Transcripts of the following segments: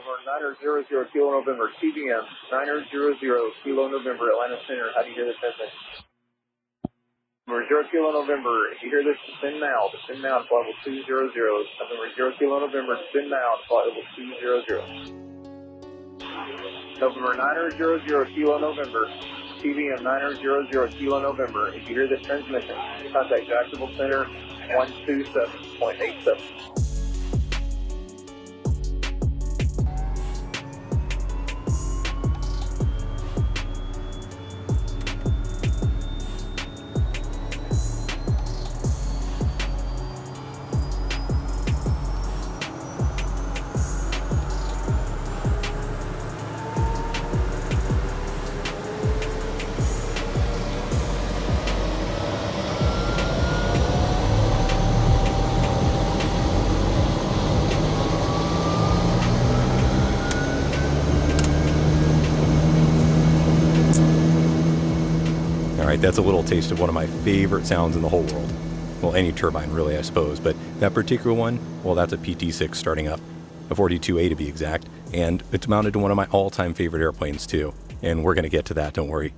November 900 Kilo November, TBM 900 Kilo November, Atlanta Center. How do you hear this transmission? November 0 Kilo November, if you hear this, descend now to flight level 200. November 0 Kilo November, descend now to flight level 200. November 900 Kilo November, TBM 900 Kilo November. If you hear this transmission, contact Jacksonville Center 127.87. That's a little taste of one of my favorite sounds in the whole world. Well, any turbine really, I suppose, but that particular one, well, that's a PT-6 starting up, a 42A to be exact, and it's mounted to one of my all-time favorite airplanes too, and we're going to get to that, don't worry.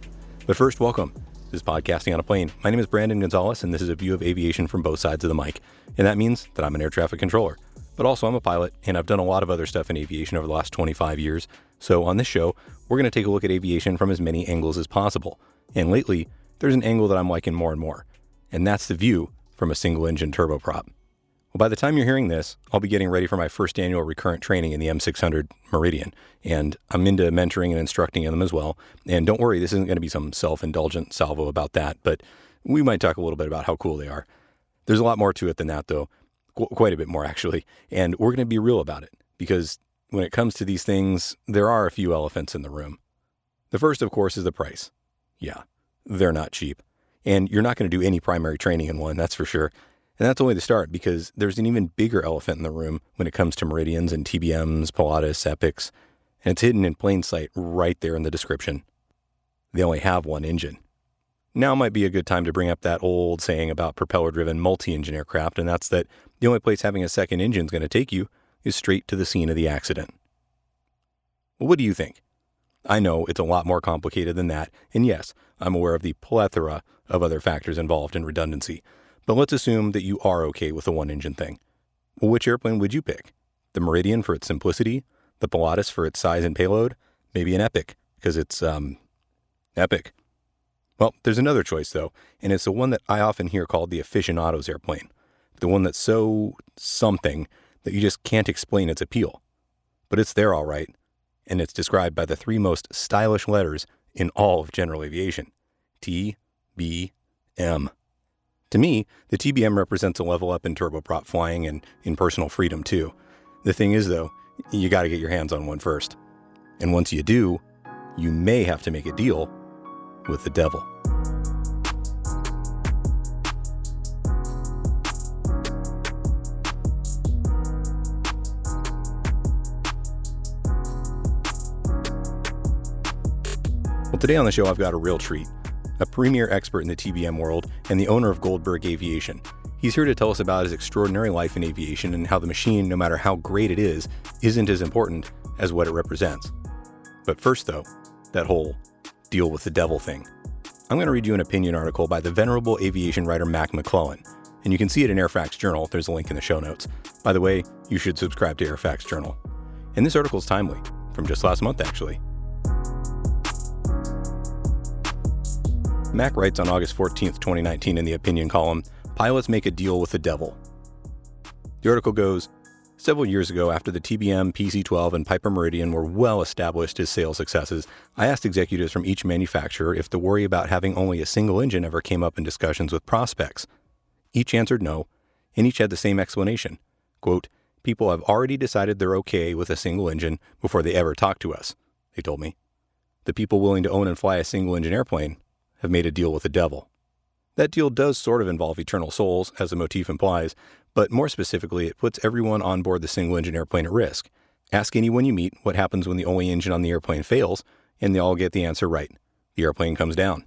But first, welcome. This is Podcasting on a Plane. My name is Brandon Gonzalez, and this is a view of aviation from both sides of the mic, and that means that I'm an air traffic controller. But also I'm a pilot, and I've done a lot of other stuff in aviation over the last 25 years, so on this show, we're going to take a look at aviation from as many angles as possible, and lately, there's an angle that I'm liking more and more, and that's the view from a single-engine turboprop. Well, by the time you're hearing this, I'll be getting ready for my first annual recurrent training in the M600 Meridian, and I'm into mentoring and instructing in them as well. And don't worry, this isn't going to be some self-indulgent salvo about that, but we might talk a little bit about how cool they are. There's a lot more to it than that, though, quite a bit more, actually, and we're going to be real about it, because when it comes to these things, there are a few elephants in the room. The first, of course, is the price. Yeah. They're not cheap. And you're not going to do any primary training in one, that's for sure. And that's only the start, because there's an even bigger elephant in the room when it comes to Meridians and TBMs, Pilatus, Epics, and it's hidden in plain sight right there in the description. They only have one engine. Now might be a good time to bring up that old saying about propeller-driven multi-engine aircraft, and that's that the only place having a second engine is going to take you is straight to the scene of the accident. Well, what do you think? I know it's a lot more complicated than that, and yes, I'm aware of the plethora of other factors involved in redundancy, but let's assume that you are okay with the one-engine thing. Well, which airplane would you pick? The Meridian for its simplicity? The Pilatus for its size and payload? Maybe an Epic, because it's, epic. Well, there's another choice, though, and it's the one that I often hear called the aficionado's airplane. The one that's so something that you just can't explain its appeal. But it's there all right, and it's described by the three most stylish letters in all of general aviation. TBM. To me, the TBM represents a level up in turboprop flying and in personal freedom too. The thing is though, you gotta get your hands on one first. And once you do, you may have to make a deal with the devil. Well, today on the show, I've got a real treat. A premier expert in the TBM world and the owner of Goldberg Aviation. He's here to tell us about his extraordinary life in aviation and how the machine, no matter how great it is, isn't as important as what it represents. But first, though, that whole deal with the devil thing. I'm going to read you an opinion article by the venerable aviation writer Mac McClellan, and you can see it in Airfax Journal. There's a link in the show notes. By the way, you should subscribe to Airfax Journal. And this article is timely, from just last month, actually. Mac writes on August 14th, 2019 in the opinion column, "Pilots make a deal with the devil." The article goes, "Several years ago, after the TBM, PC-12, and Piper Meridian were well established as sales successes, I asked executives from each manufacturer if the worry about having only a single engine ever came up in discussions with prospects. Each answered no, and each had the same explanation. Quote, people have already decided they're okay with a single engine before they ever talk to us, they told me. The people willing to own and fly a single engine airplane have made a deal with the devil. That deal does sort of involve eternal souls, as the motif implies, but more specifically, it puts everyone on board the single-engine airplane at risk. Ask anyone you meet what happens when the only engine on the airplane fails, and they all get the answer right. The airplane comes down.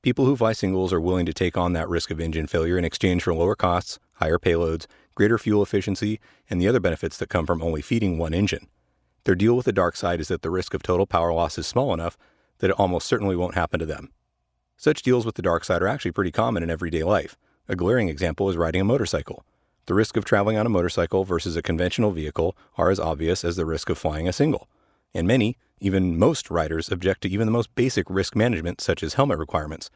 People who fly singles are willing to take on that risk of engine failure in exchange for lower costs, higher payloads, greater fuel efficiency, and the other benefits that come from only feeding one engine. Their deal with the dark side is that the risk of total power loss is small enough that it almost certainly won't happen to them. Such deals with the dark side are actually pretty common in everyday life. A glaring example is riding a motorcycle. The risk of traveling on a motorcycle versus a conventional vehicle are as obvious as the risk of flying a single. And many, even most riders, object to even the most basic risk management, such as helmet requirements.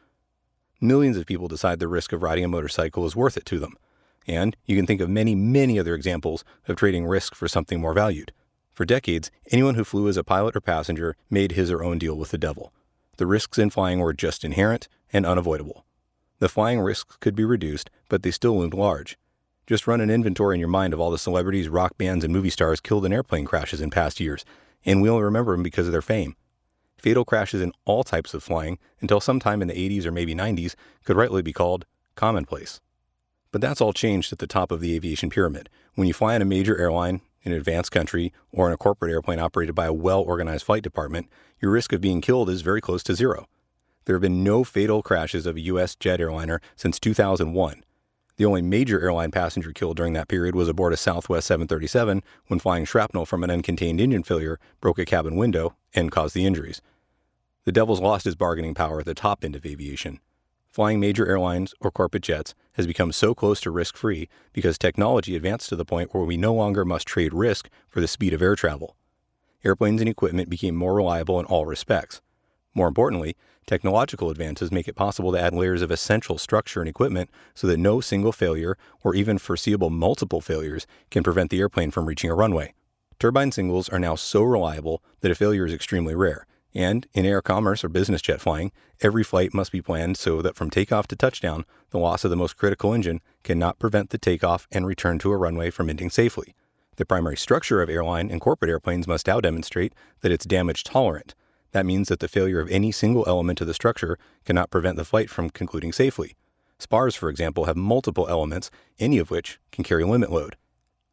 Millions of people decide the risk of riding a motorcycle is worth it to them. And you can think of many, many other examples of trading risk for something more valued. For decades, anyone who flew as a pilot or passenger made his or own deal with the devil. The risks in flying were just inherent and unavoidable. The flying risks could be reduced, but they still loomed large. Just run an inventory in your mind of all the celebrities, rock bands, and movie stars killed in airplane crashes in past years, and we only remember them because of their fame. Fatal crashes in all types of flying, until sometime in the 80s or maybe 90s, could rightly be called commonplace. But that's all changed at the top of the aviation pyramid. When you fly in a major airline, in an advanced country, or in a corporate airplane operated by a well-organized flight department, your risk of being killed is very close to zero. There have been no fatal crashes of a U.S. jet airliner since 2001. The only major airline passenger killed during that period was aboard a Southwest 737 when flying shrapnel from an uncontained engine failure broke a cabin window and caused the injuries. The devil's lost his bargaining power at the top end of aviation. Flying major airlines or corporate jets has become so close to risk-free because technology advanced to the point where we no longer must trade risk for the speed of air travel. Airplanes and equipment became more reliable in all respects. More importantly, technological advances make it possible to add layers of essential structure and equipment so that no single failure, or even foreseeable multiple failures, can prevent the airplane from reaching a runway. Turbine singles are now so reliable that a failure is extremely rare. And in air commerce or business jet flying, every flight must be planned so that from takeoff to touchdown, the loss of the most critical engine cannot prevent the takeoff and return to a runway from ending safely. The primary structure of airline and corporate airplanes must now demonstrate that it's damage tolerant. That means that the failure of any single element of the structure cannot prevent the flight from concluding safely. Spars, for example, have multiple elements, any of which can carry limit load.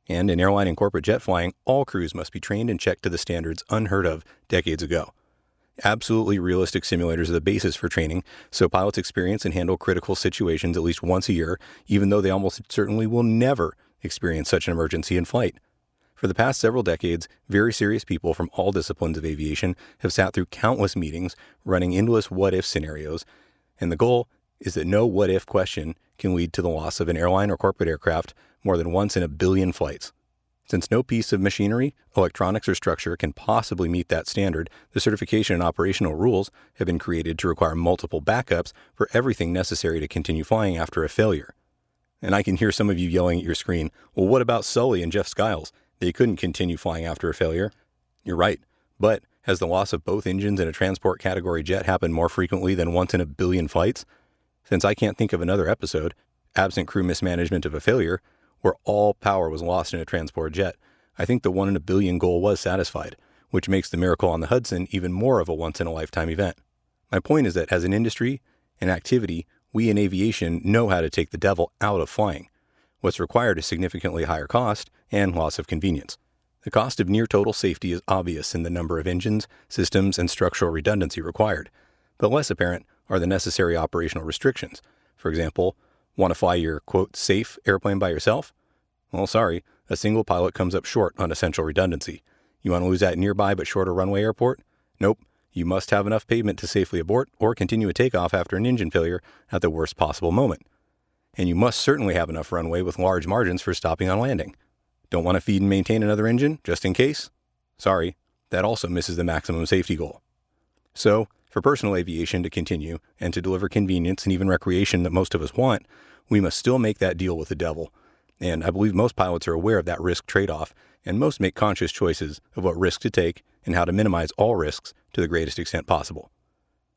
And in airline and corporate jet flying, all crews must be trained and checked to the standards unheard of decades ago. Absolutely realistic simulators are the basis for training, so pilots experience and handle critical situations at least once a year, even though they almost certainly will never experience such an emergency in flight. For the past several decades, very serious people from all disciplines of aviation have sat through countless meetings running endless what-if scenarios, and the goal is that no what-if question can lead to the loss of an airline or corporate aircraft more than once in a billion flights. Since no piece of machinery, electronics, or structure can possibly meet that standard, the certification and operational rules have been created to require multiple backups for everything necessary to continue flying after a failure. And I can hear some of you yelling at your screen, well, what about Sully and Jeff Skiles? They couldn't continue flying after a failure. You're right, but has the loss of both engines in a transport category jet happened more frequently than once in a billion flights? Since I can't think of another episode, absent crew mismanagement of a failure, where all power was lost in a transport jet, I think the 1 in a billion goal was satisfied, which makes the miracle on the Hudson even more of a once-in-a-lifetime event. My point is that as an industry, an activity, we in aviation know how to take the devil out of flying. What's required is significantly higher cost and loss of convenience. The cost of near-total safety is obvious in the number of engines, systems, and structural redundancy required, but less apparent are the necessary operational restrictions. For example, want to fly your, quote, safe airplane by yourself? Well, sorry, a single pilot comes up short on essential redundancy. You want to lose that nearby but shorter runway airport? Nope. You must have enough pavement to safely abort or continue a takeoff after an engine failure at the worst possible moment. And you must certainly have enough runway with large margins for stopping on landing. Don't want to feed and maintain another engine just in case? Sorry, that also misses the maximum safety goal. So, for personal aviation to continue and to deliver convenience and even recreation that most of us want, we must still make that deal with the devil. And I believe most pilots are aware of that risk trade-off, and most make conscious choices of what risk to take and how to minimize all risks to the greatest extent possible.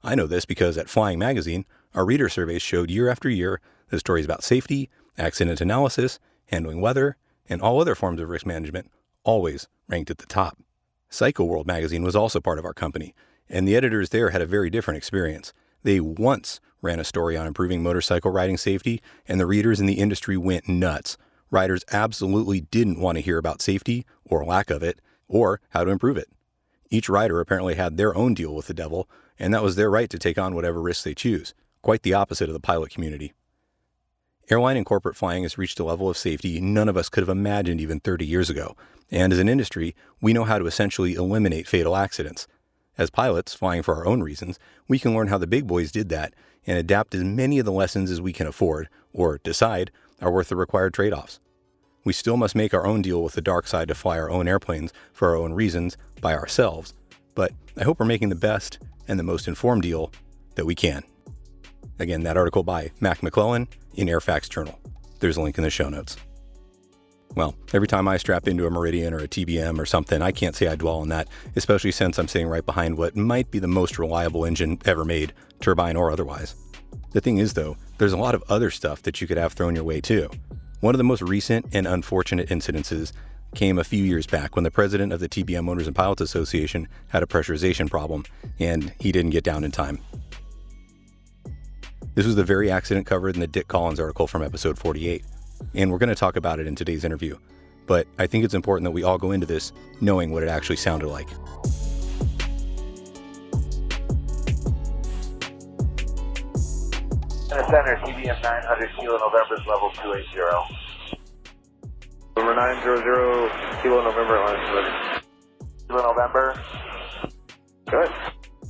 I know this because at Flying Magazine, our reader surveys showed year after year that stories about safety, accident analysis, handling weather, and all other forms of risk management always ranked at the top. Psycho World magazine was also part of our company, and the editors there had a very different experience. They once ran a story on improving motorcycle riding safety, and the readers in the industry went nuts. Riders absolutely didn't want to hear about safety, or lack of it, or how to improve it. Each rider apparently had their own deal with the devil, and that was their right to take on whatever risks they choose. Quite the opposite of the pilot community. Airline and corporate flying has reached a level of safety none of us could have imagined even 30 years ago. And as an industry, we know how to essentially eliminate fatal accidents. As pilots, flying for our own reasons, we can learn how the big boys did that and adapt as many of the lessons as we can afford, or decide, are worth the required trade-offs. We still must make our own deal with the dark side to fly our own airplanes for our own reasons by ourselves, but I hope we're making the best and the most informed deal that we can. Again, that article by Mac McClellan in Airfax Journal. There's a link in the show notes. Well, every time I strap into a Meridian or a TBM or something, I can't say I dwell on that, especially since I'm sitting right behind what might be the most reliable engine ever made, turbine or otherwise. The thing is, though, there's a lot of other stuff that you could have thrown your way too. One of the most recent and unfortunate incidences came a few years back when the president of the TBM Owners and Pilots Association had a pressurization problem, and he didn't get down in time. This was the very accident covered in the Dick Collins article from episode 48. And we're going to talk about it in today's interview. But I think it's important that we all go into this knowing what it actually sounded like. Center, TBM 900 Kilo November is level 280. November 900 Kilo November, Atlanta. Kilo November. Good.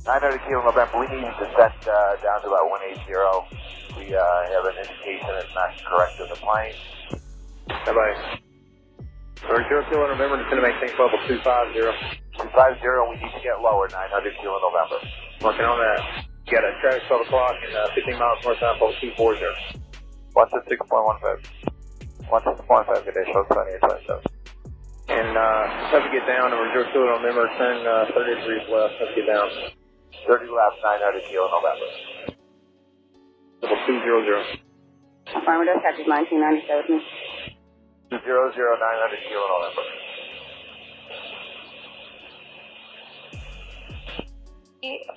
900 Kilo November, we need to set down to about 180. We have an indication it's not correct in the plane. Bye-bye. November 0 Kilo November, descend to maintain level 250. 250, we need to get lower, 900 Kilo November. Working on that. Got a traffic 12 o'clock and 15 miles northbound, level 240. 166.15. 166.15, good day, show 2827. And have to get down, November 0 Kilo November, turn 30 degrees left, have to get down. 30 left, 900 Kilo November. Level 200. Affirmative, taxi 1997. 200, 900 Kilo November.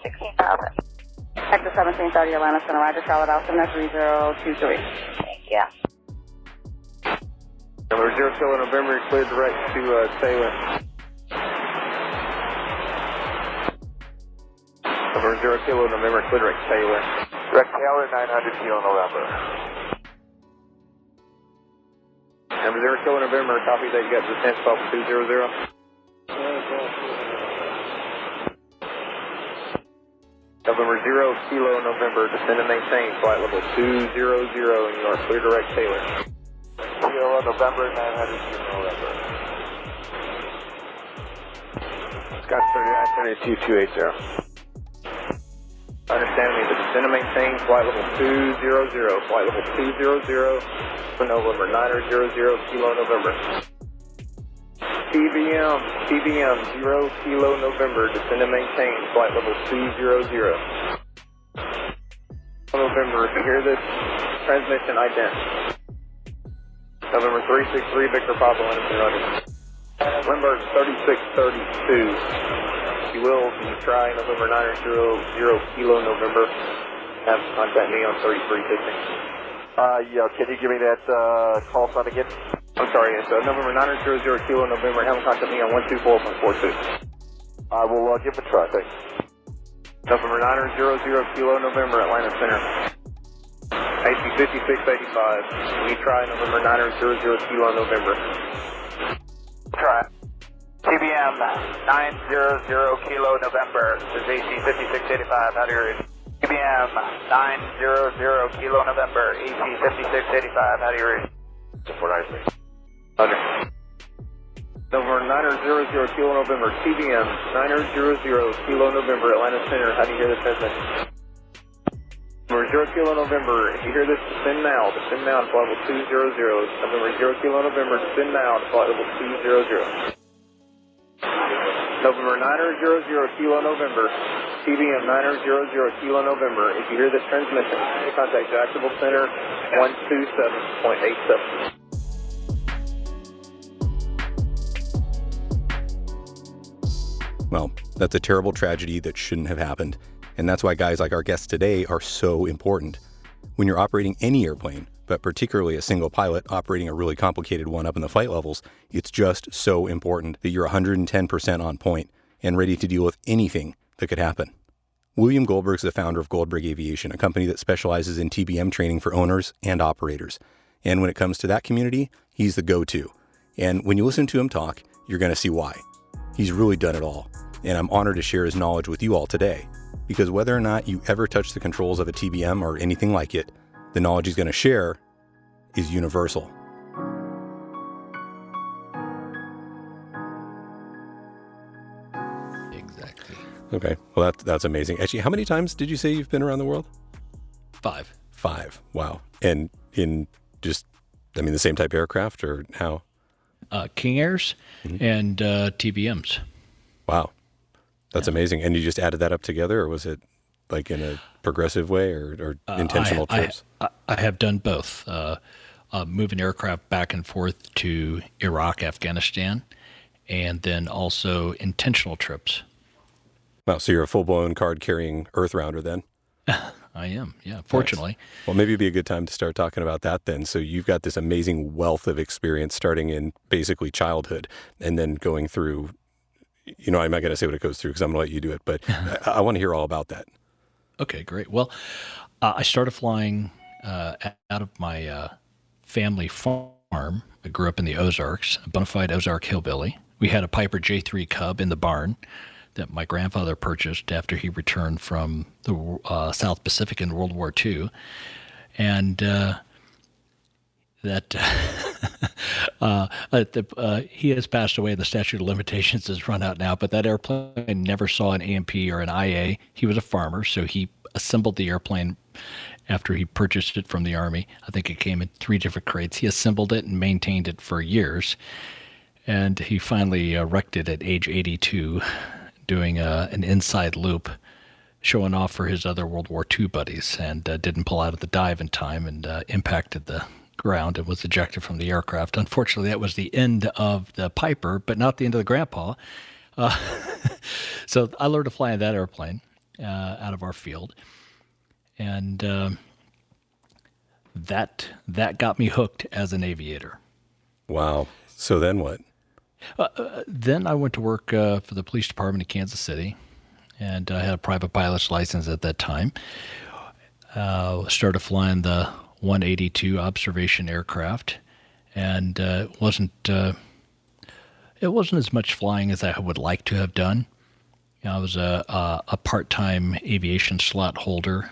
16,000. Texas 1730, Atlanta Center, Roger, Charlotte, Austin, 3023. Yeah. Number 0 Kilo November, clear direct to Taylor. Number 0 Kilo November, clear direct to Taylor. Direct Taylor, 900 Kilo November. Number 0 Kilo November, copy that, you got the 10 stop 200. November 0 Kilo November, descend and maintain, flight level 200, and you are clear direct Taylor. Kilo November, 900 Kilo November. Scott 39, 280. Understand me, the descend and maintain, flight level 200, flight level 200, for November 900 Kilo November. TBM 0 Kilo November, descend and maintain, flight level 200. November, if you hear this, transmission ident. November 363, Victor Papa, Anderson running. Lindbergh 3632. If you will, can you try November 900 Kilo November, have contact me on 3315. Yeah, can you give me that call sign again? I'm sorry, it's November 900 Kilo November, have contact me on 124.42. I will give it a try, thanks. November 900 Kilo November, Atlanta Center. AC 5685. Can you try November 900 Kilo November? Try. TBM 900 Kilo November. This is AC 5685. How do you read? TBM 900 Kilo November. AC 5685. How do you read? 493. Under. November 900 Kilo November. TBM 900 Kilo November, Atlanta Center. How do you hear this transmission? November 0 Kilo November, if you hear this, descend now to flight level 200. November 0 Kilo November, descend now to flight level 200. November 900 Kilo November, TBM 900 Kilo November, if you hear this transmission, contact Jacksonville Center 127.87. Well, that's a terrible tragedy that shouldn't have happened. And that's why guys like our guest today are so important. When you're operating any airplane, but particularly a single pilot operating a really complicated one up in the flight levels, it's just so important that you're 110% on point and ready to deal with anything that could happen. William Goldberg is the founder of Goldberg Aviation, a company that specializes in TBM training for owners and operators. And when it comes to that community, he's the go-to. And when you listen to him talk, you're going to see why. He's really done it all. And I'm honored to share his knowledge with you all today. Because whether or not you ever touch the controls of a TBM or anything like it, the knowledge he's going to share is universal. Exactly. Okay, well that's amazing. Actually, how many times did you say you've been around the world? 5. 5. Wow. And in just, the same type of aircraft or how? King Airs and TBMs. Wow. That's amazing. And you just added that up together, or was it like in a progressive way or intentional trips? I have done both. Moving aircraft back and forth to Iraq, Afghanistan, and then also intentional trips. Wow, so you're a full-blown card-carrying earth rounder then? I am, yeah, fortunately. Nice. Well, maybe it'd be a good time to start talking about that then. So you've got this amazing wealth of experience starting in basically childhood and then going through, I'm not going to say what it goes through because I'm going to let you do it, but I want to hear all about that. Okay, great. Well, I started flying out of my family farm. I grew up in the Ozarks, a bona fide Ozark hillbilly. We had a Piper J3 Cub in the barn that my grandfather purchased after he returned from the South Pacific in World War II. And he has passed away. The statute of limitations has run out now, but that airplane never saw an AMP or an IA. He was a farmer, so he assembled the airplane after he purchased it from the Army. I think it came in 3 different crates. He assembled it and maintained it for years. And he finally wrecked it at age 82, doing an inside loop, showing off for his other World War II buddies, and didn't pull out of the dive in time and impacted the ground and was ejected from the aircraft. Unfortunately, that was the end of the Piper, but not the end of the Grandpa. So I learned to fly in that airplane out of our field. And that got me hooked as an aviator. Wow. So then what? Then I went to work for the police department in Kansas City, and I had a private pilot's license at that time. Started flying the 182 observation aircraft, and it wasn't as much flying as I would like to have done. I was a part-time aviation slot holder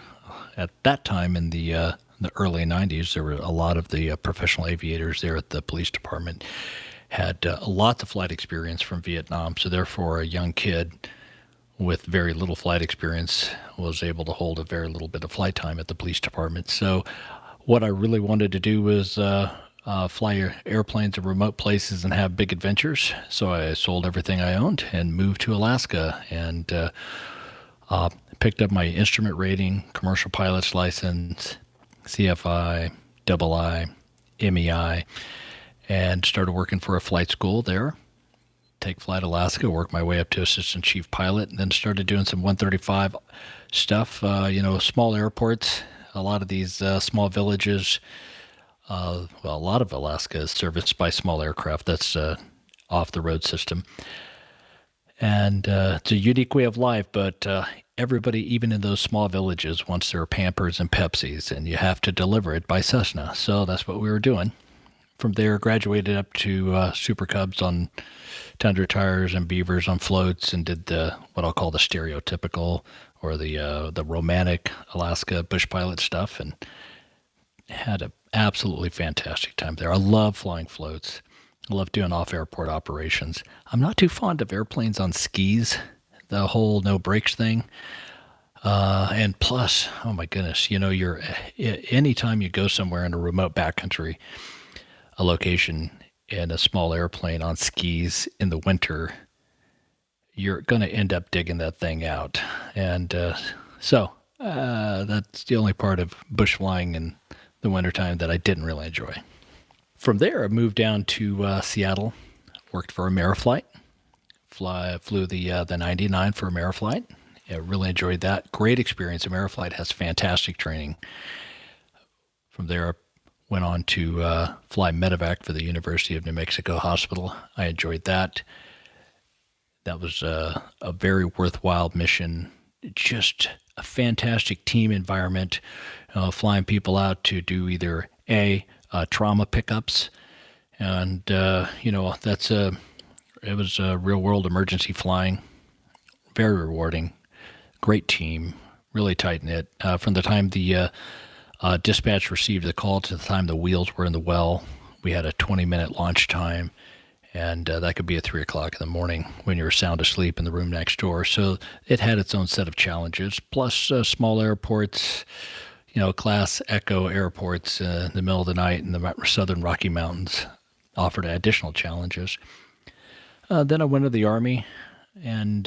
at that time in the early 90s. There were a lot of the professional aviators there at the police department had lots of flight experience from Vietnam, so therefore a young kid with very little flight experience was able to hold a very little bit of flight time at the police department. So what I really wanted to do was fly airplanes to remote places and have big adventures. So I sold everything I owned and moved to Alaska and picked up my instrument rating, commercial pilot's license, CFI, II, MEI, and started working for a flight school there. Take Flight Alaska, worked my way up to assistant chief pilot, and then started doing some 135 stuff, small airports, a lot of these small villages. A lot of Alaska is serviced by small aircraft. That's off the road system. And it's a unique way of life, but everybody, even in those small villages, wants their Pampers and Pepsis, and you have to deliver it by Cessna. So that's what we were doing. From there, graduated up to Super Cubs on Tundra tires and Beavers on floats, and did what I'll call the stereotypical or the romantic Alaska bush pilot stuff, and had an absolutely fantastic time there. I love flying floats. I love doing off-airport operations. I'm not too fond of airplanes on skis, the whole no brakes thing. And plus, oh my goodness, anytime you go somewhere in a remote backcountry, a location in a small airplane on skis in the winter, you're going to end up digging that thing out. And so that's the only part of bush flying in the wintertime that I didn't really enjoy. From there, I moved down to Seattle, worked for Ameriflight, flew the 99 for Ameriflight. I really enjoyed that. Great experience. Ameriflight has fantastic training. From there, I went on to fly medevac for the University of New Mexico Hospital. I enjoyed that. That was a very worthwhile mission just a fantastic team environment, flying people out to do either trauma pickups, and it was real world emergency flying, very rewarding, great team, really tight knit. From the time the dispatch received the call to the time the wheels were in the well, we had a 20-minute launch time. And that could be at 3 o'clock in the morning when you're sound asleep in the room next door. So it had its own set of challenges, plus small airports, Class Echo airports in the middle of the night in the southern Rocky Mountains offered additional challenges. Then I went to the Army and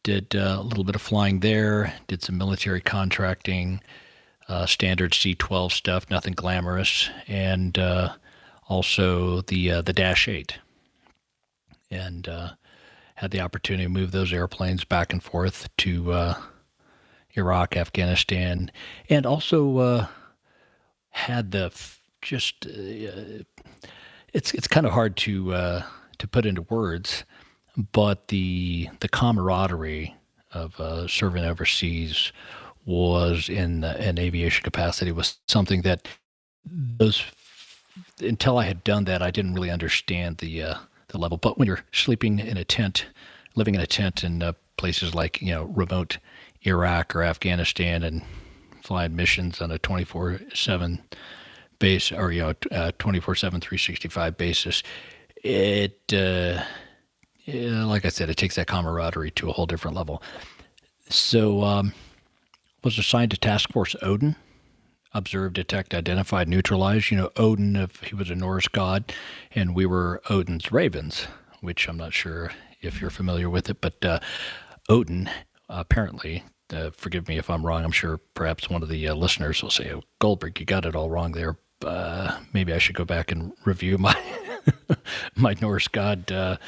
did a little bit of flying there, did some military contracting, standard C-12 stuff, nothing glamorous, and also the Dash 8, and had the opportunity to move those airplanes back and forth to Iraq, Afghanistan, and also had it's kind of hard to put into words, but the camaraderie of serving overseas was in an aviation capacity was something that until I had done that, I didn't really understand the level. But when you're sleeping in a tent, living in a tent in places like remote Iraq or Afghanistan, and flying missions on a 24/7 base, or 24/7, 365 basis, it like I said, it takes that camaraderie to a whole different level. So was assigned to Task Force Odin. Observe, detect, identify, neutralize. Odin, if he was a Norse god, and we were Odin's ravens, which I'm not sure if you're familiar with it, but Odin, apparently, forgive me if I'm wrong, I'm sure perhaps one of the listeners will say, "Oh, Goldberg, you got it all wrong there. Maybe I should go back and review my my Norse god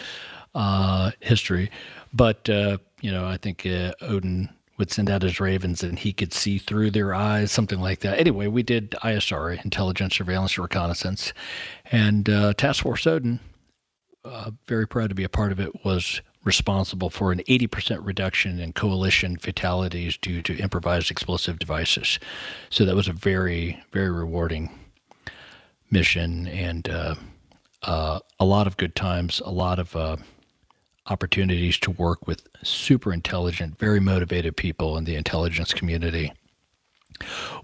history." But, I think Odin would send out his ravens and he could see through their eyes, something like that. Anyway, we did ISR, Intelligence, Surveillance, Reconnaissance, and Task Force Odin, very proud to be a part of it, was responsible for an 80% reduction in coalition fatalities due to improvised explosive devices. So that was a very, very rewarding mission, and a lot of good times, a lot of opportunities to work with super intelligent, very motivated people in the intelligence community.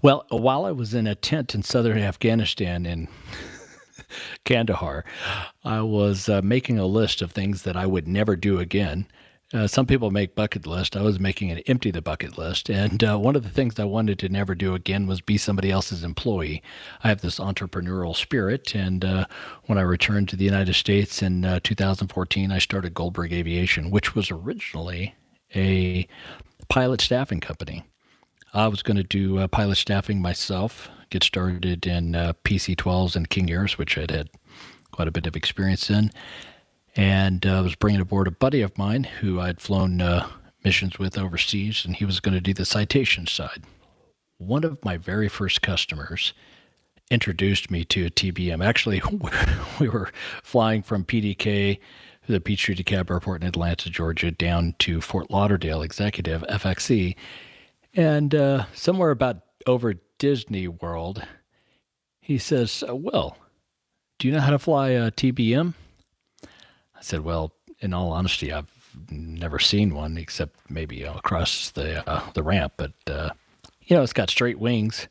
Well, while I was in a tent in southern Afghanistan in Kandahar, I was making a list of things that I would never do again. Some people make bucket list. I was making an empty the bucket list. And one of the things I wanted to never do again was be somebody else's employee. I have this entrepreneurial spirit. And when I returned to the United States in 2014, I started Goldberg Aviation, which was originally a pilot staffing company. I was going to do pilot staffing myself, get started in PC-12s and King Airs, which I'd had quite a bit of experience in. And I was bringing aboard a buddy of mine who I'd flown missions with overseas, and he was going to do the citation side. One of my very first customers introduced me to a TBM. Actually, we were flying from PDK, the Peachtree DeKalb Airport in Atlanta, Georgia, down to Fort Lauderdale Executive, FXE. And somewhere about over Disney World, he says, "Well, do you know how to fly a TBM?" I said, "Well, in all honesty, I've never seen one except maybe across the ramp. But it's got straight wings.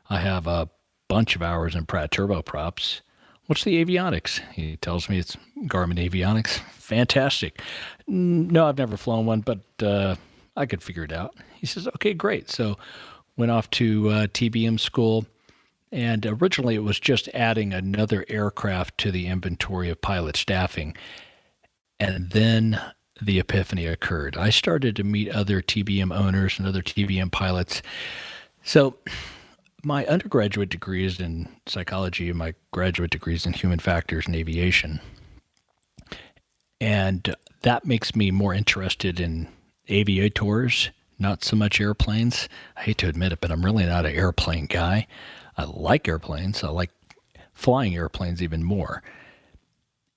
I have a bunch of hours in Pratt turboprops. What's the avionics?" He tells me it's Garmin avionics. Fantastic. No, I've never flown one, but I could figure it out. He says, "Okay, great." So went off to TBM school. And originally it was just adding another aircraft to the inventory of pilot staffing. And then the epiphany occurred. I started to meet other TBM owners and other TBM pilots. So my undergraduate degree is in psychology and my graduate degree is in human factors and aviation. And that makes me more interested in aviators, not so much airplanes. I hate to admit it, but I'm really not an airplane guy. I like airplanes. I like flying airplanes even more.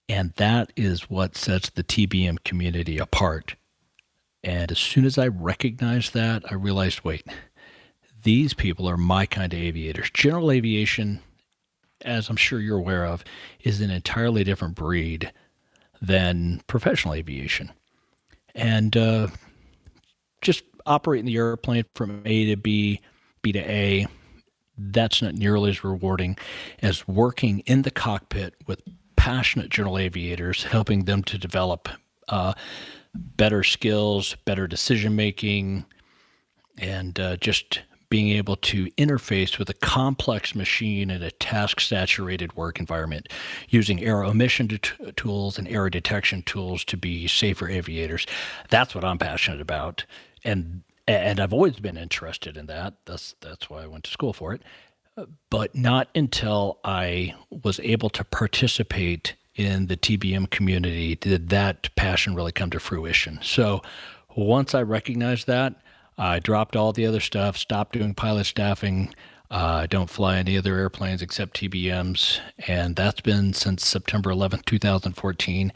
And that is what sets the TBM community apart. And as soon as I recognized that, I realized, wait, these people are my kind of aviators. General aviation, as I'm sure you're aware of, is an entirely different breed than professional aviation. And just operating the airplane from A to B, B to A, that's not nearly as rewarding as working in the cockpit with passionate general aviators, helping them to develop better skills, better decision making, and just being able to interface with a complex machine in a task-saturated work environment, using error omission tools and error detection tools to be safer aviators. That's what I'm passionate about, and I've always been interested in that. That's why I went to school for it. But not until I was able to participate in the TBM community did that passion really come to fruition. So once I recognized that, I dropped all the other stuff, stopped doing pilot staffing. I don't fly any other airplanes except TBMs, and that's been since September 11th, 2014.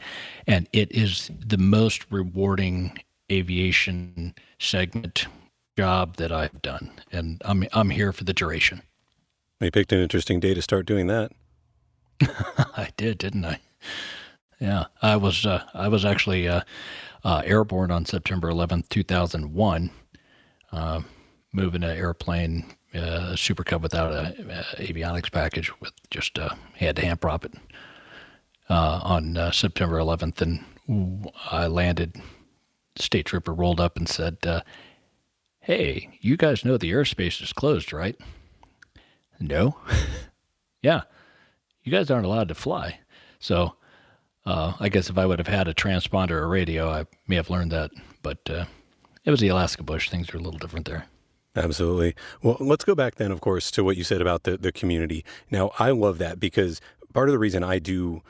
And it is the most rewarding aviation segment job that I've done, and I'm here for the duration. You picked an interesting day to start doing that. I did, didn't I? Yeah, I was actually airborne on September 11th, 2001. Moving an airplane, Super Cub without a avionics package, with just had to hand prop it on September 11th, and I landed. State trooper rolled up and said, "Hey, you guys know the airspace is closed, right?" No. Yeah, you guys aren't allowed to fly. So I guess if I would have had a transponder or a radio, I may have learned that, but it was the Alaska bush. Things are a little different there. Absolutely. Well, let's go back then, of course, to what you said about the community. Now, I love that because part of the reason I do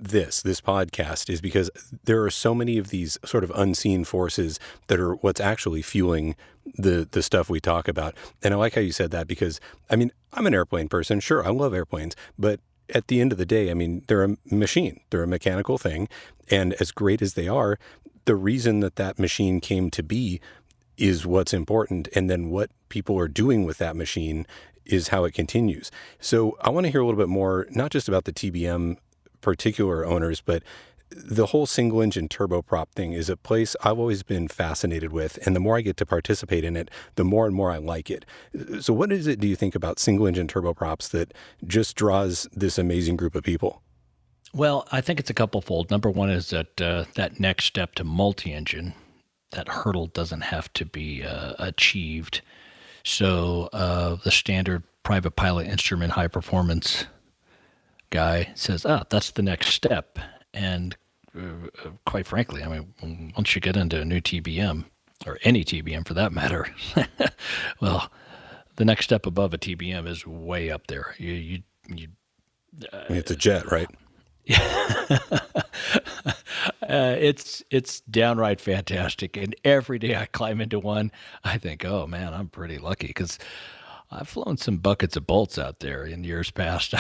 this podcast is because there are so many of these sort of unseen forces that are what's actually fueling the stuff we talk about. And I like how you said that because, I mean, I'm an airplane person. Sure, I love airplanes, but at the end of the day, I mean, they're a machine. They're a mechanical thing. And as great as they are, the reason that machine came to be is what's important. And then what people are doing with that machine is how it continues. So I want to hear a little bit more, not just about the TBM particular owners, but the whole single engine turboprop thing is a place I've always been fascinated with. And the more I get to participate in it, the more and more I like it. So what is it, do you think, about single engine turboprops that just draws this amazing group of people? Well, I think it's a couple-fold. Number one is that that next step to multi-engine, that hurdle doesn't have to be achieved. So the standard private pilot instrument high performance guy says, that's the next step. And quite frankly, I mean, once you get into a new TBM, or any TBM for that matter, well, the next step above a TBM is way up there. I mean, it's a jet, right? It's downright fantastic, and every day I climb into one, I think, oh man, I'm pretty lucky because I've flown some buckets of bolts out there in years past.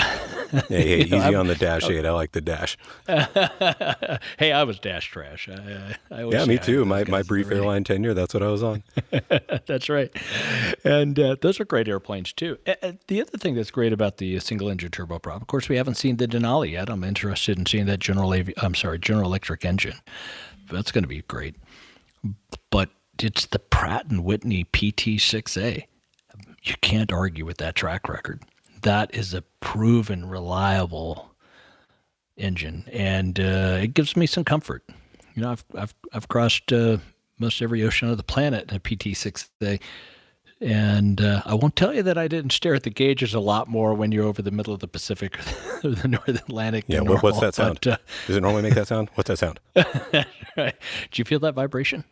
Hey, easy on the Dash 8. I like the Dash. Hey, I was Dash trash. Yeah, me too. My brief airline tenure, that's what I was on. That's right. And those are great airplanes too. The other thing that's great about the single engine turboprop, of course, we haven't seen the Denali yet. I'm interested in seeing that General Electric engine. That's going to be great. But it's the Pratt & Whitney PT6A. You can't argue with that track record. That is a proven, reliable engine, and it gives me some comfort. You know, I've crossed most every ocean of the planet in a PT6A, and I won't tell you that I didn't stare at the gauges a lot more when you're over the middle of the Pacific or the North Atlantic. Yeah, what's that sound? Does it normally make that sound? What's that sound? Right. Did you feel that vibration?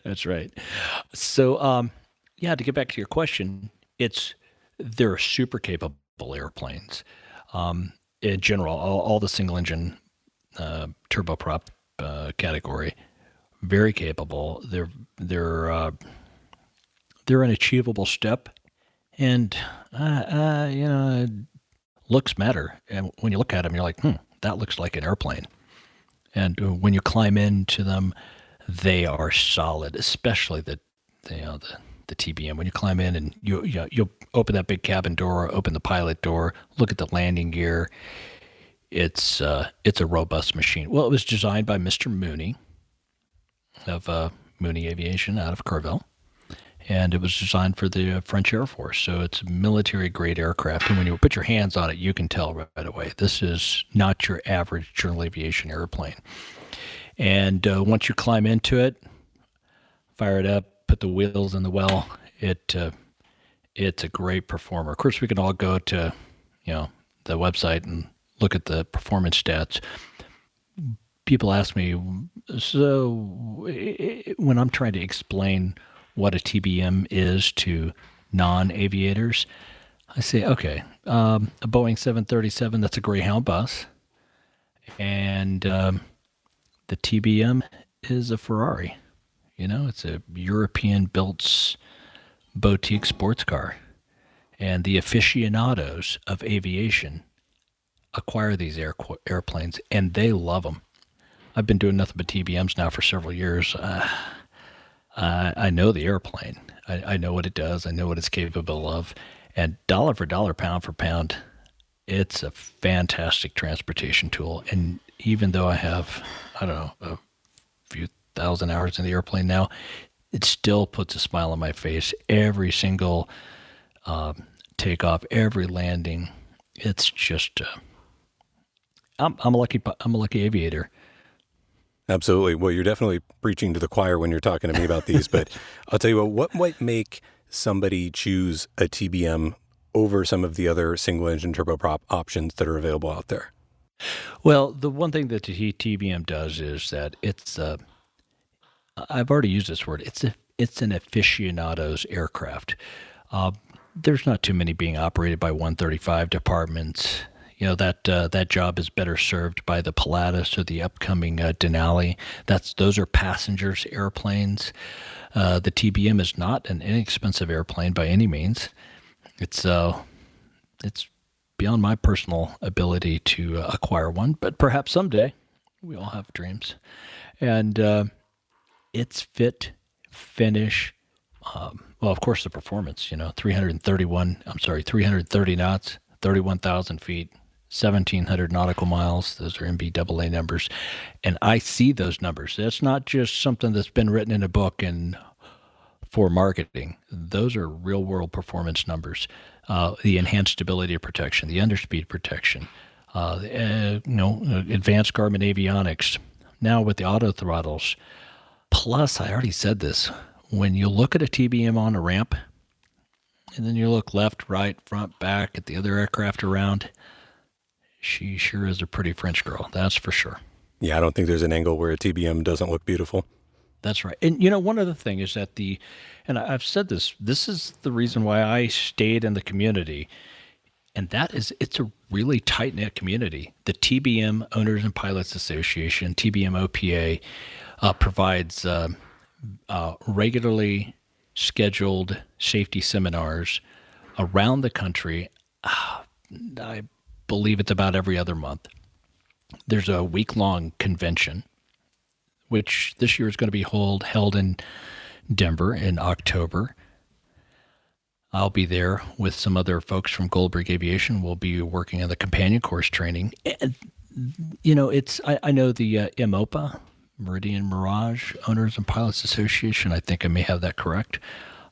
That's right. So, yeah, to get back to your question, they're super capable airplanes. In general, all the single engine turboprop category, very capable. They're an achievable step, and looks matter. And when you look at them, you're like, that looks like an airplane. And when you climb into them, they are solid, especially the TBM. When you climb in and you'll open that big cabin door, open the pilot door, look at the landing gear. It's a robust machine. Well, it was designed by Mr. Mooney of Mooney Aviation out of Carville, and it was designed for the French Air Force. So it's a military-grade aircraft, and when you put your hands on it, you can tell right away. This is not your average general aviation airplane. And once you climb into it, fire it up, put the wheels in the well, it's a great performer. Of course, we can all go to the website and look at the performance stats. People ask me, so when I'm trying to explain what a TBM is to non-aviators, I say, okay, a Boeing 737, that's a Greyhound bus, and the TBM is a Ferrari. It's a European-built boutique sports car, and the aficionados of aviation acquire these airplanes, and they love them. I've been doing nothing but TBMs now for several years. I know the airplane. I know what it does. I know what it's capable of. And dollar for dollar, pound for pound, it's a fantastic transportation tool. And even though I have, a few thousand hours in the airplane now, it still puts a smile on my face. Every single takeoff, every landing, it's just... I'm a lucky aviator. Absolutely. Well, you're definitely preaching to the choir when you're talking to me about these, but I'll tell you what might make somebody choose a TBM over some of the other single-engine turboprop options that are available out there? Well, the one thing that the TBM does is that it's I've already used this word. It's an aficionado's aircraft. There's not too many being operated by 135 departments. That job is better served by the Pilatus or the upcoming Denali. Those are passengers airplanes. The TBM is not an inexpensive airplane by any means. It's beyond my personal ability to acquire one, but perhaps someday. We all have dreams, and it's fit, finish. Well, of course, the performance. 330 knots, 31,000 feet. 1,700 nautical miles. Those are MBAA numbers. And I see those numbers. That's not just something that's been written in a book and for marketing. Those are real-world performance numbers. The enhanced stability of protection, the underspeed protection, advanced Garmin avionics, now with the auto throttles. Plus, I already said this, when you look at a TBM on a ramp, and then you look left, right, front, back at the other aircraft around, she sure is a pretty French girl, that's for sure. Yeah, I don't think there's an angle where a TBM doesn't look beautiful. That's right. And, one other thing is that and I've said this is the reason why I stayed in the community, and that is it's a really tight-knit community. The TBM Owners and Pilots Association, TBM OPA, provides regularly scheduled safety seminars around the country. I believe it's about every other month. There's a week-long convention, which this year is going to be held in Denver in October. I'll be there with some other folks from Goldberg Aviation. We'll be working on the companion course training. And, I know the MOPA, Meridian Mirage Owners and Pilots Association. I think I may have that correct.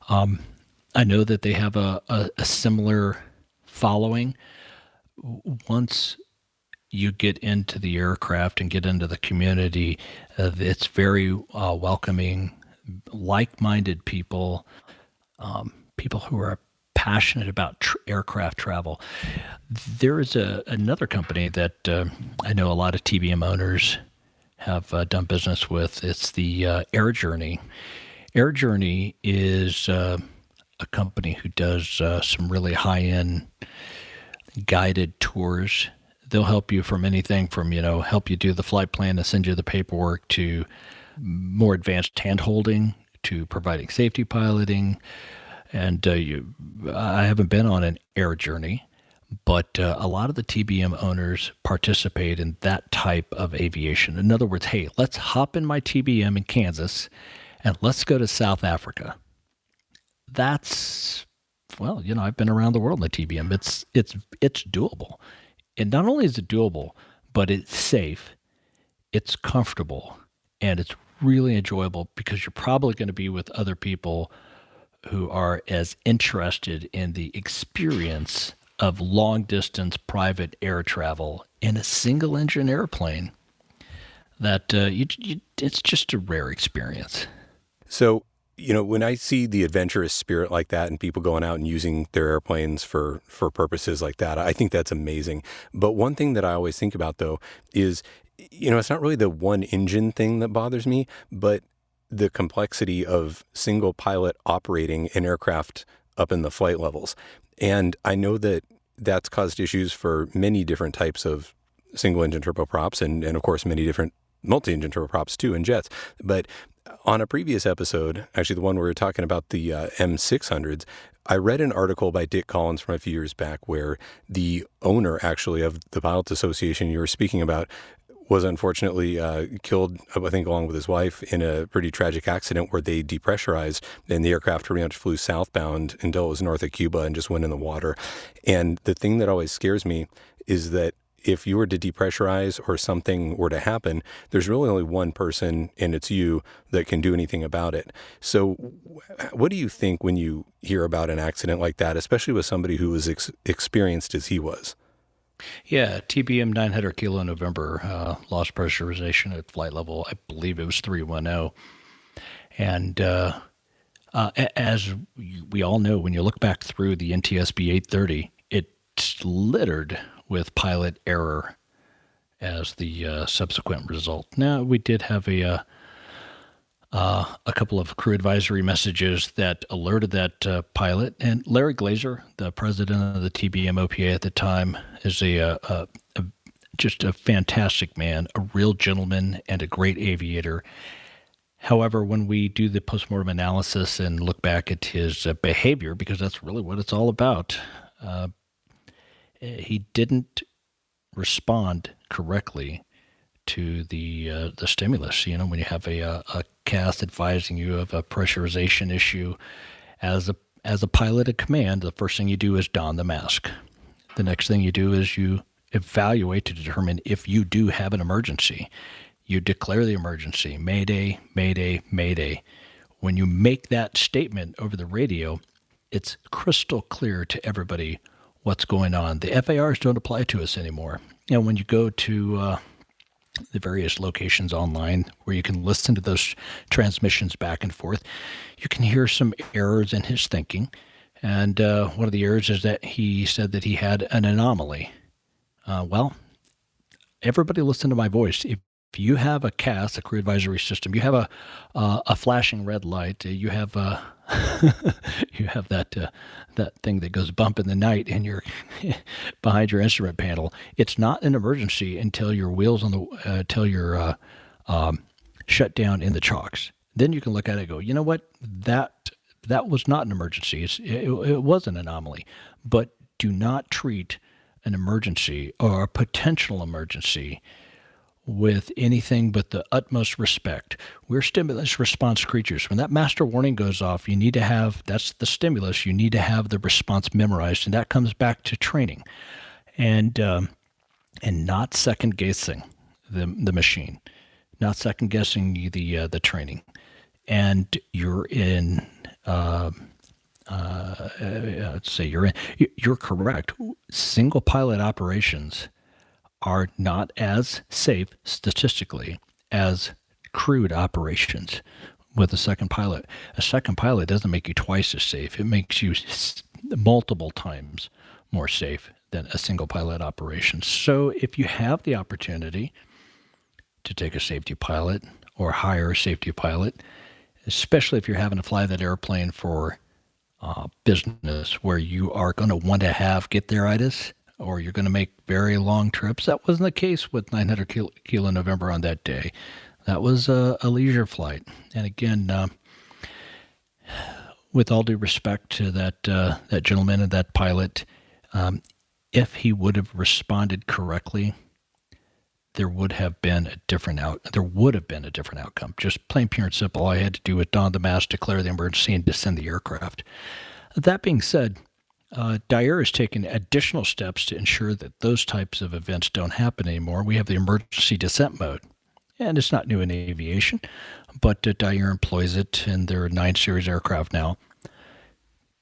I know that they have a similar following. Once you get into the aircraft and get into the community, it's very welcoming, like-minded people, people who are passionate about aircraft travel. There is another company that I know a lot of TBM owners have done business with. It's the Air Journey. Air Journey is a company who does some really high-end guided tours. They'll help you from anything from, help you do the flight plan and send you the paperwork to more advanced hand-holding to providing safety piloting. And I haven't been on an Air Journey, But a lot of the TBM owners participate in that type of aviation. In other words, hey, let's hop in my TBM in Kansas and let's go to South Africa. That's, well, I've been around the world in the TBM. It's doable. And not only is it doable, but it's safe, it's comfortable, and it's really enjoyable because you're probably going to be with other people who are as interested in the experience of long-distance private air travel in a single-engine airplane that it's just a rare experience. So, when I see the adventurous spirit like that and people going out and using their airplanes for purposes like that, I think that's amazing. But one thing that I always think about, though, is, it's not really the one engine thing that bothers me, but the complexity of single pilot operating an aircraft up in the flight levels. And I know that that's caused issues for many different types of single engine turboprops and of course many different multi-engine turboprops too in jets. But on a previous episode, actually the one where we were talking about the M600s, I read an article by Dick Collins from a few years back where the owner actually of the Pilots Association you were speaking about was unfortunately killed, I think, along with his wife in a pretty tragic accident where they depressurized and the aircraft pretty much flew southbound until it was north of Cuba and just went in the water. And the thing that always scares me is that if you were to depressurize or something were to happen, there's really only one person, and it's you, that can do anything about it. So what do you think when you hear about an accident like that, especially with somebody who was experienced as he was? Yeah, TBM 900 kilo November, lost pressurization at flight level, I believe it was 310. And as we all know, when you look back through the NTSB 830, it's littered with pilot error as the subsequent result. Now, we did have a couple of crew advisory messages that alerted that pilot. And Larry Glazer, the president of the TBM OPA at the time, is just a fantastic man, a real gentleman, and a great aviator. However, when we do the postmortem analysis and look back at his behavior, because that's really what it's all about, he didn't respond correctly to the stimulus. When you have a CAS advising you of a pressurization issue, as a pilot at command, the first thing you do is don the mask. The next thing you do is you evaluate to determine if you do have an emergency. You declare the emergency, Mayday, Mayday, Mayday. When you make that statement over the radio, it's crystal clear to everybody what's going on. The FARs don't apply to us anymore. And when you go to the various locations online where you can listen to those transmissions back and forth, you can hear some errors in his thinking. And one of the errors is that he said that he had an anomaly. Well, everybody listen to my voice. If you have a CAS, a crew advisory system, you have a flashing red light, you have you have that thing that goes bump in the night and you're behind your instrument panel. It's not an emergency until your wheels until you're shut down in the chocks. Then you can look at it and go, you know what, that was not an emergency. It was an anomaly. But do not treat an emergency or a potential emergency with anything but the utmost respect. We're stimulus response creatures. When that master warning goes off, you need to have, that's the stimulus, you need to have the response memorized, and that comes back to training and not second guessing the machine, not second guessing the training. And you're in, you're correct. Single pilot operations are not as safe statistically as crewed operations with a second pilot. A second pilot doesn't make you twice as safe. It makes you multiple times more safe than a single pilot operation. So if you have the opportunity to take a safety pilot or hire a safety pilot, especially if you're having to fly that airplane for business where you are going to want to get there-itis, or you're going to make very long trips. That wasn't the case with 900 kilo November on that day. That was a leisure flight. And again, with all due respect to that gentleman and that pilot, if he would have responded correctly, there would have been a different outcome. Just plain, pure, and simple. All I had to do was don the mask, declare the emergency, and descend the aircraft. That being said, Dair has taken additional steps to ensure that those types of events don't happen anymore. We have the emergency descent mode, and it's not new in aviation, but Dair employs it in their 9 series aircraft now.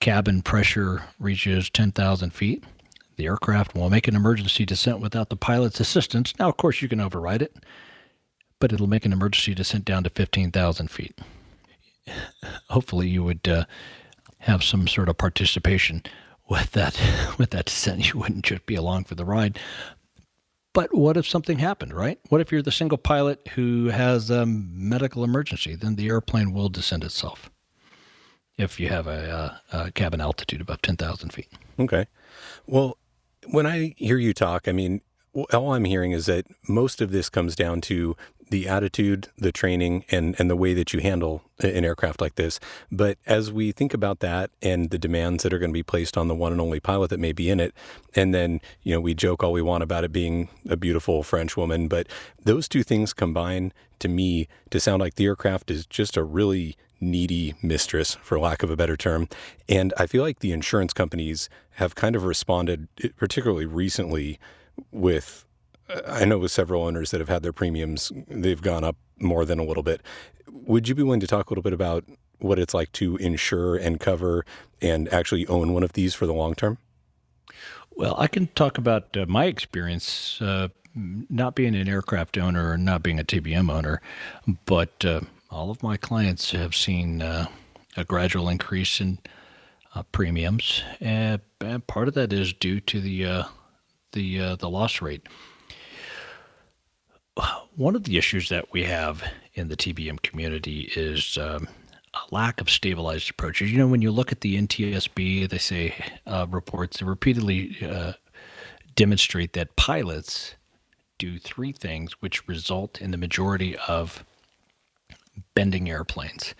Cabin pressure reaches 10,000 feet. The aircraft will make an emergency descent without the pilot's assistance. Now, of course, you can override it, but it'll make an emergency descent down to 15,000 feet. Hopefully, you would have some sort of participation with that descent. You wouldn't just be along for the ride. But what if something happened, right? What if you're the single pilot who has a medical emergency? Then the airplane will descend itself if you have a cabin altitude above 10,000 feet. Okay. Well, when I hear you talk, I mean, all I'm hearing is that most of this comes down to the attitude, the training, and the way that you handle an aircraft like this. But as we think about that and the demands that are going to be placed on the one and only pilot that may be in it, and then, we joke all we want about it being a beautiful French woman, but those two things combine to me to sound like the aircraft is just a really needy mistress, for lack of a better term. And I feel like the insurance companies have kind of responded, particularly recently, with, I know with several owners that have had their premiums, they've gone up more than a little bit. Would you be willing to talk a little bit about what it's like to insure and cover and actually own one of these for the long term? Well, I can talk about my experience, not being an aircraft owner or not being a TBM owner, but all of my clients have seen a gradual increase in premiums, and part of that is due to the loss rate. One of the issues that we have in the TBM community is a lack of stabilized approaches. When you look at the NTSB, they say reports that repeatedly demonstrate that pilots do 3 things which result in the majority of bending airplanes.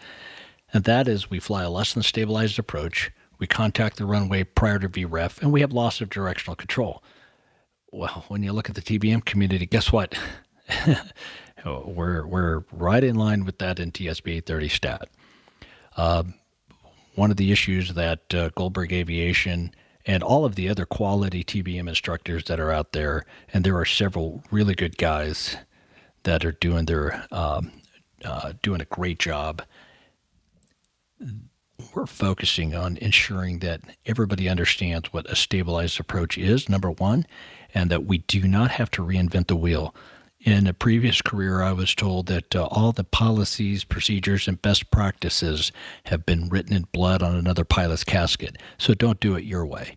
And that is, we fly a less than stabilized approach, we contact the runway prior to VREF, and we have loss of directional control. Well, when you look at the TBM community, guess what? we're right in line with that NTSB 30 stat. One of the issues that Goldberg Aviation and all of the other quality TBM instructors that are out there, and there are several really good guys that are doing a great job. We're focusing on ensuring that everybody understands what a stabilized approach is, number one, and that we do not have to reinvent the wheel. In a previous career, I was told that all the policies, procedures, and best practices have been written in blood on another pilot's casket, so don't do it your way.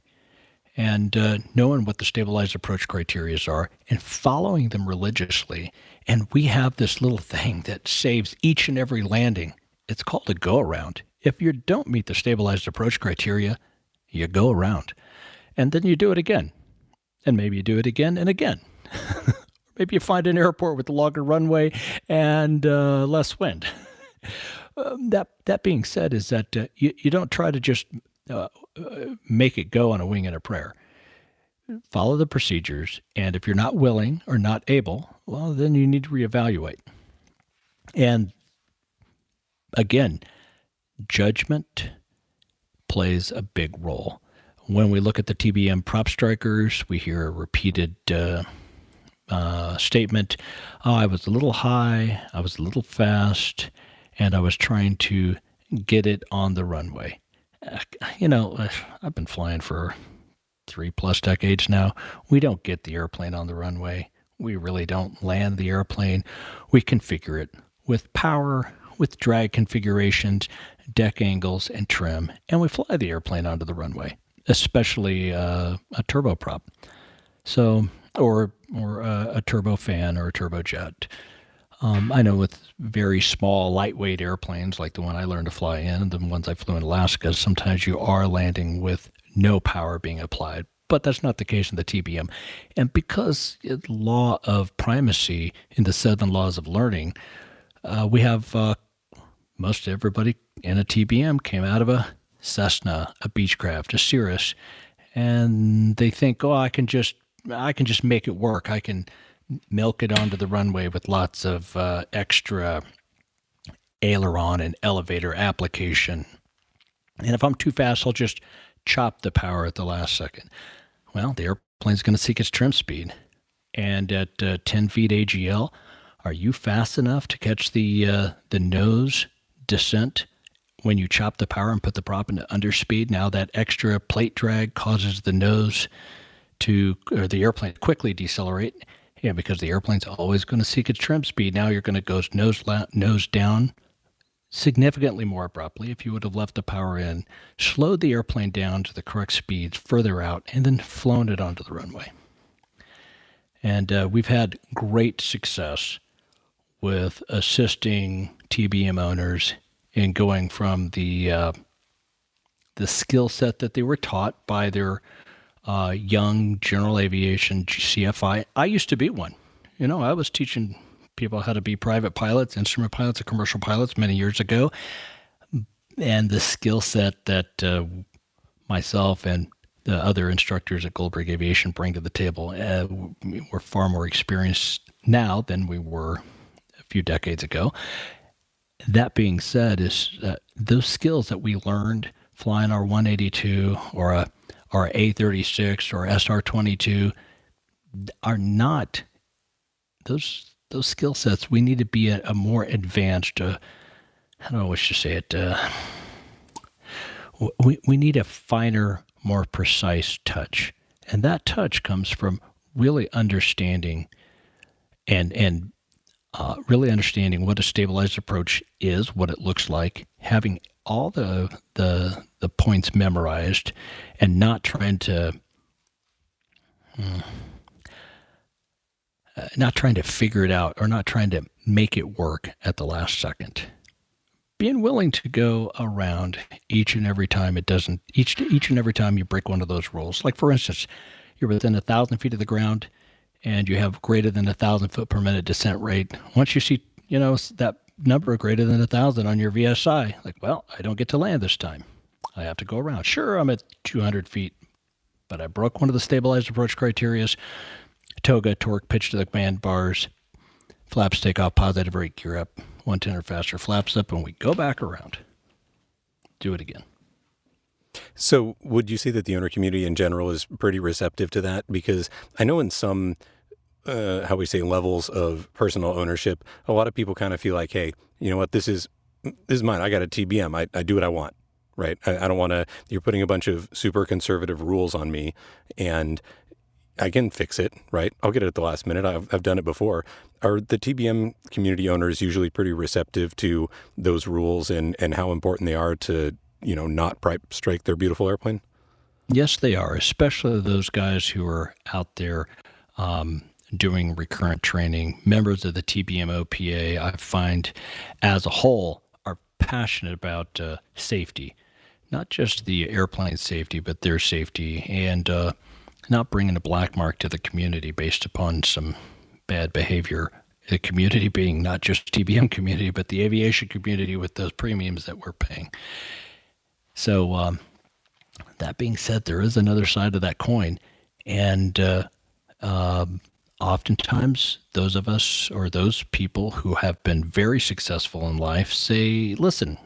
And knowing what the stabilized approach criteria are and following them religiously. And we have this little thing that saves each and every landing. It's called a go-around. If you don't meet the stabilized approach criteria, you go around. And then you do it again. And maybe you do it again and again. Maybe you find an airport with a longer runway and less wind. That being said, is that you don't try to just make it go on a wing and a prayer. Follow the procedures, and if you're not willing or not able, well, then you need to reevaluate. And again, judgment plays a big role. When we look at the TBM prop strikers, we hear a repeated statement, I was a little high, I was a little fast, and I was trying to get it on the runway. I've been flying for 3+ decades now. We don't get the airplane on the runway. We really don't land the airplane. We configure it with power, with drag configurations, deck angles, and trim, and we fly the airplane onto the runway, especially a turboprop. So, or a turbofan or a turbojet. I know with very small, lightweight airplanes like the one I learned to fly in, the ones I flew in Alaska, sometimes you are landing with no power being applied. But that's not the case in the TBM. And because the law of primacy in the 7 laws of learning, we have most everybody in a TBM came out of a Cessna, a Beechcraft, a Cirrus, and they think, oh, I can just make it work. I can milk it onto the runway with lots of extra aileron and elevator application. And if I'm too fast, I'll just chop the power at the last second. Well, the airplane's going to seek its trim speed. And at 10 feet AGL, are you fast enough to catch the nose descent when you chop the power and put the prop into underspeed? Now that extra plate drag causes the nose or the airplane quickly decelerate. Yeah, because the airplane's always going to seek its trim speed. Now you're going to go nose down significantly more abruptly. If you would have left the power in, slowed the airplane down to the correct speeds further out, and then flown it onto the runway. And we've had great success with assisting TBM owners in going from the skill set that they were taught by their young general aviation CFI. I used to be one. I was teaching people how to be private pilots, instrument pilots, and commercial pilots many years ago. And the skill set that myself and the other instructors at Goldberg Aviation bring to the table, we're far more experienced now than we were a few decades ago. That being said, is those skills that we learned flying our 182 or our A36 or SR22 are not those skill sets. We need to be a more advanced, how do I wish to say it? We need a finer, more precise touch. And that touch comes from really understanding and really understanding what a stabilized approach is, what it looks like, having all the points memorized, and not trying to figure it out or not trying to make it work at the last second. Being willing to go around each and every time it doesn't, each and every time you break one of those rules. Like, for instance, you're within 1,000 feet of the ground and you have greater than 1,000 foot per minute descent rate. Once you see, that number greater than 1,000 on your VSI, like, well, I don't get to land this time. I have to go around. Sure, I'm at 200 feet, but I broke one of the stabilized approach criterias. Toga, torque, pitch to the command bars, flaps take off, positive rate, gear up, 110 or faster, flaps up, and we go back around. Do it again. So would you say that the owner community in general is pretty receptive to that? Because I know in some, levels of personal ownership, a lot of people kind of feel like, hey, you know what, this is mine. I got a TBM. I do what I want, right? I don't want to, you're putting a bunch of super conservative rules on me, and I can fix it, right? I'll get it at the last minute. I've done it before. Are the TBM community owners usually pretty receptive to those rules and how important they are to, not strike their beautiful airplane? Yes, they are, especially those guys who are out there doing recurrent training. Members of the TBM OPA, I find, as a whole, are passionate about safety, not just the airplane safety, but their safety, and not bringing a black mark to the community based upon some bad behavior. The community being not just TBM community, but the aviation community with those premiums that we're paying. So that being said, there is another side of that coin. And oftentimes those of us or those people who have been very successful in life say, listen,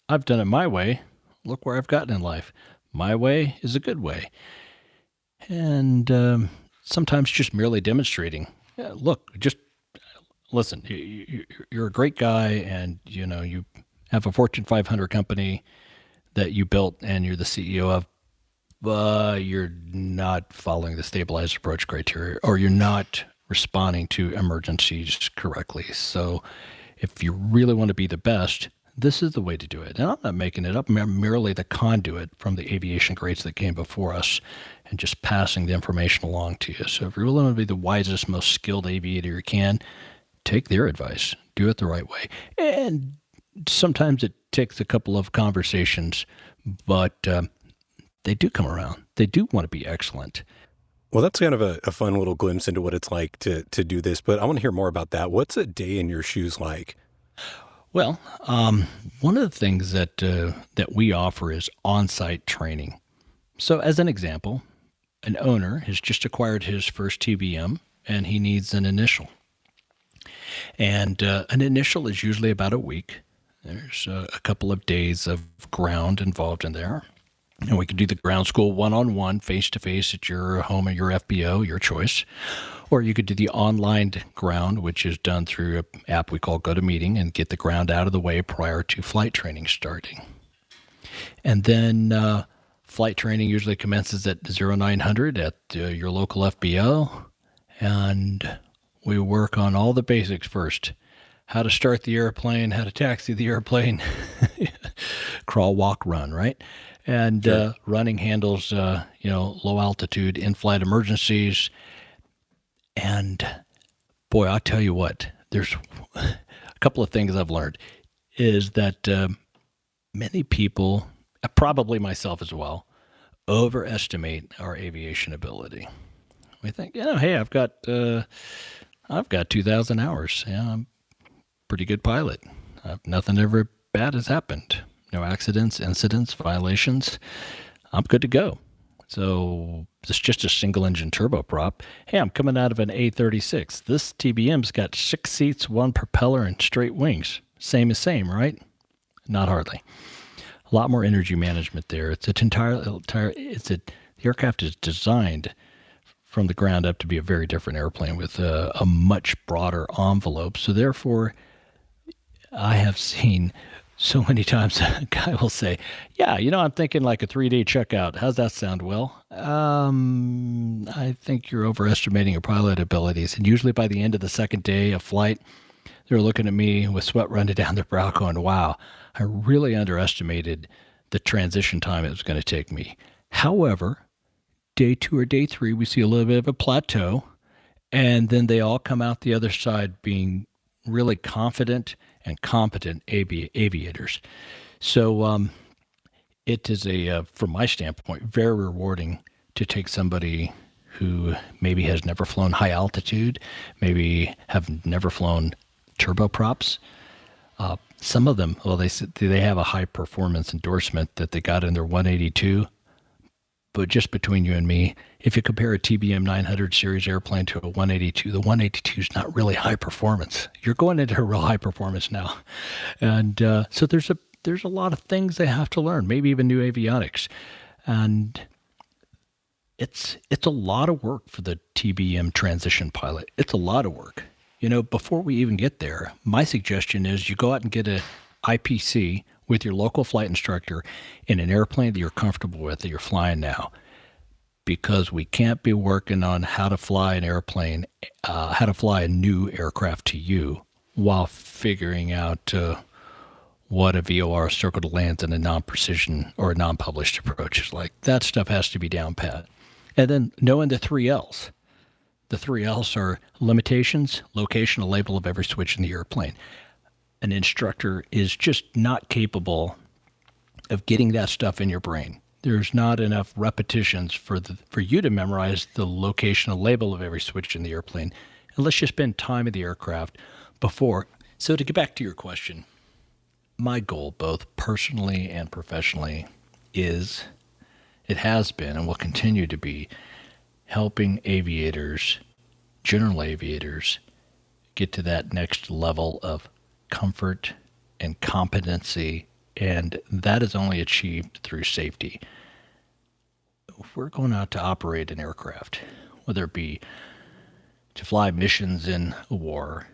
I've done it my way. Look where I've gotten in life. My way is a good way. And sometimes just merely demonstrating, look, just listen, you're a great guy, and you have a Fortune 500 company that you built and you're the CEO of, but you're not following the stabilized approach criteria, or you're not responding to emergencies correctly. So if you really want to be the best, this is the way to do it. And I'm not making it up. I'm merely the conduit from the aviation greats that came before us and just passing the information along to you. So if you really want to be the wisest, most skilled aviator you can, take their advice. Do it the right way. And sometimes it takes a couple of conversations, but they do come around. They do want to be excellent. Well, that's kind of a fun little glimpse into what it's like to do this, but I want to hear more about that. What's a day in your shoes like? Well, one of the things that we offer is on-site training. So as an example, an owner has just acquired his first TBM and he needs an initial. And an initial is usually about a week. There's a couple of days of ground involved in there. And we can do the ground school one-on-one, face-to-face at your home or your FBO, your choice. Or you could do the online ground, which is done through an app we call GoToMeeting, and get the ground out of the way prior to flight training starting. And then flight training usually commences at 0900 at your local FBO. And we work on all the basics first. How to start the airplane, how to taxi the airplane, crawl, walk, run, right? And sure. Running handles, low altitude, in-flight emergencies. And boy, I'll tell you what, there's a couple of things I've learned is that many people, probably myself as well, overestimate our aviation ability. We think, hey, I've got 2,000 hours. Yeah, I'm a pretty good pilot. Nothing ever bad has happened. No accidents, incidents, violations. I'm good to go. So it's just a single engine turboprop. Hey, I'm coming out of an A36. This TBM's got 6 seats, 1 propeller, and straight wings. Same as same, right? Not hardly. A lot more energy management there. The aircraft is designed from the ground up to be a very different airplane with a much broader envelope. So therefore, I have seen so many times a guy will say, yeah, I'm thinking like a 3-day checkout. How's that sound? Well, I think you're overestimating your pilot abilities. And usually by the end of the second day of flight, they're looking at me with sweat running down their brow going, wow, I really underestimated the transition time it was going to take me. However, day 2 or day 3, we see a little bit of a plateau, and then they all come out the other side being really confident and competent aviators. So it is from my standpoint, very rewarding to take somebody who maybe has never flown high altitude, maybe have never flown turboprops. Some of them, they have a high performance endorsement that they got in their 182. But just between you and me, if you compare a TBM 900 series airplane to a 182, the 182 is not really high performance. You're going into a real high performance now. And so there's a lot of things they have to learn, maybe even new avionics. And it's a lot of work for the TBM transition pilot. It's a lot of work. Before we even get there, my suggestion is you go out and get a IPC with your local flight instructor in an airplane that you're comfortable with, that you're flying now. Because we can't be working on how to fly an airplane, how to fly a new aircraft to you while figuring out what a VOR circle to lands in a non-precision or a non-published approach is like. That stuff has to be down pat. And then knowing the 3 L's. The 3 L's are limitations, location, a label of every switch in the airplane. An instructor is just not capable of getting that stuff in your brain. There's not enough repetitions for you to memorize the location, a label of every switch in the airplane, unless you spend time in the aircraft before. So to get back to your question, my goal, both personally and professionally, it has been and will continue to be helping aviators, general aviators, get to that next level of comfort and competency, and that is only achieved through safety. If we're going out to operate an aircraft, whether it be to fly missions in a war,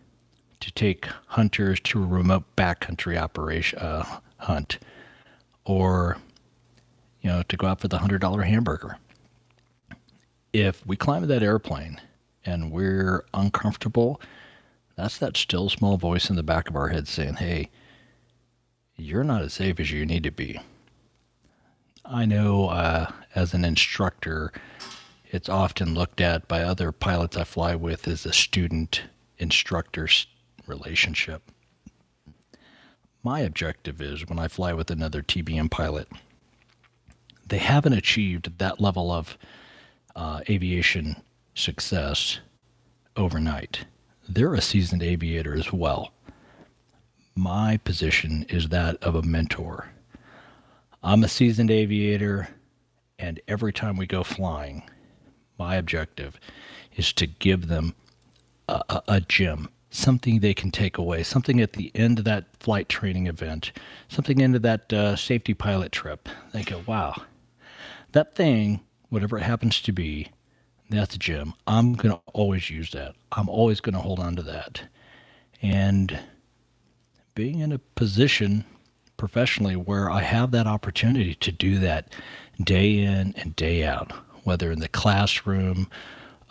to take hunters to a remote backcountry operation hunt, or to go out for the $100 hamburger, if we climb that airplane and we're uncomfortable, that's that still small voice in the back of our head saying, hey, you're not as safe as you need to be. I know as an instructor, it's often looked at by other pilots I fly with as a student-instructor relationship. My objective is when I fly with another TBM pilot, they haven't achieved that level of aviation success overnight. They're a seasoned aviator as well. My position is that of a mentor. I'm a seasoned aviator, and every time we go flying, my objective is to give them a gem, something they can take away, something at the end of that flight training event, something into that safety pilot trip. They go, wow, that thing, whatever it happens to be, that's a gem. I'm going to always use that. I'm always going to hold on to that. And being in a position professionally where I have that opportunity to do that day in and day out, whether in the classroom,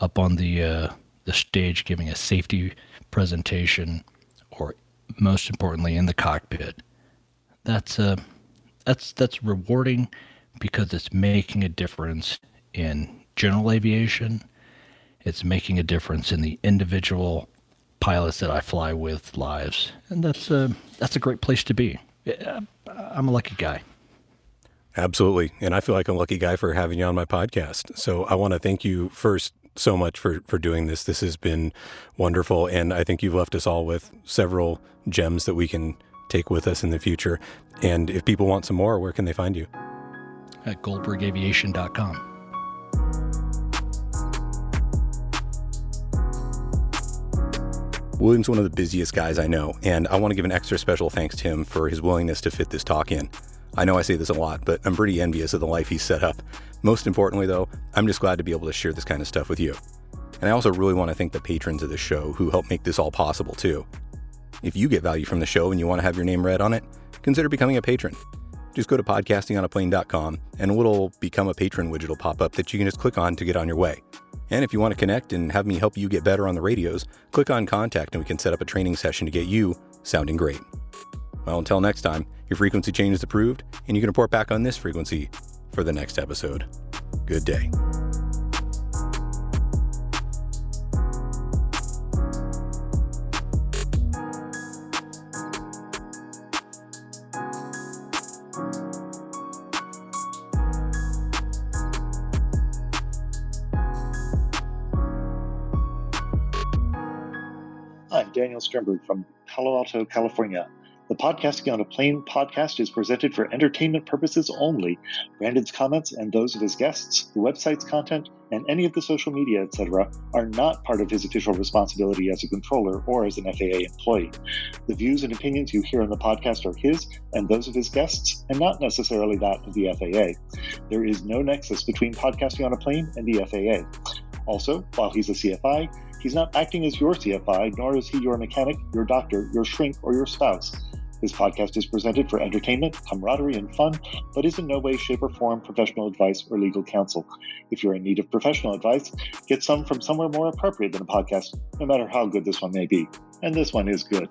up on the stage giving a safety presentation, or most importantly in the cockpit. That's rewarding because it's making a difference in general aviation. It's making a difference in the individual pilots that I fly with lives, and that's a great place to be. I'm a lucky guy. Absolutely. And I feel like I'm a lucky guy for having you on my podcast. So I want to thank you first so much for doing this. This has been wonderful. And I think you've left us all with several gems that we can take with us in the future. And if people want some more, where can they find you? At goldbergaviation.com. William's one of the busiest guys I know, and I want to give an extra special thanks to him for his willingness to fit this talk in. I know I say this a lot, but I'm pretty envious of the life he's set up. Most importantly, though, I'm just glad to be able to share this kind of stuff with you. And I also really want to thank the patrons of this show who help make this all possible, too. If you get value from the show and you want to have your name read on it, consider becoming a patron. Just go to podcastingonaplane.com and a little Become a Patron widget will pop up that you can just click on to get on your way. And if you want to connect and have me help you get better on the radios, click on Contact and we can set up a training session to get you sounding great. Well, until next time, your frequency change is approved, and you can report back on this frequency for the next episode. Good day. I'm Daniel Sternberg from Palo Alto, California. The Podcasting on a Plane podcast is presented for entertainment purposes only. Brandon's comments and those of his guests, the website's content, and any of the social media, etc., are not part of his official responsibility as a controller or as an FAA employee. The views and opinions you hear on the podcast are his and those of his guests, and not necessarily that of the FAA. There is no nexus between Podcasting on a Plane and the FAA. Also, while he's a CFI, he's not acting as your CFI, nor is he your mechanic, your doctor, your shrink, or your spouse. This podcast is presented for entertainment, camaraderie, and fun, but is in no way, shape, or form professional advice or legal counsel. If you're in need of professional advice, get some from somewhere more appropriate than a podcast, no matter how good this one may be. And this one is good.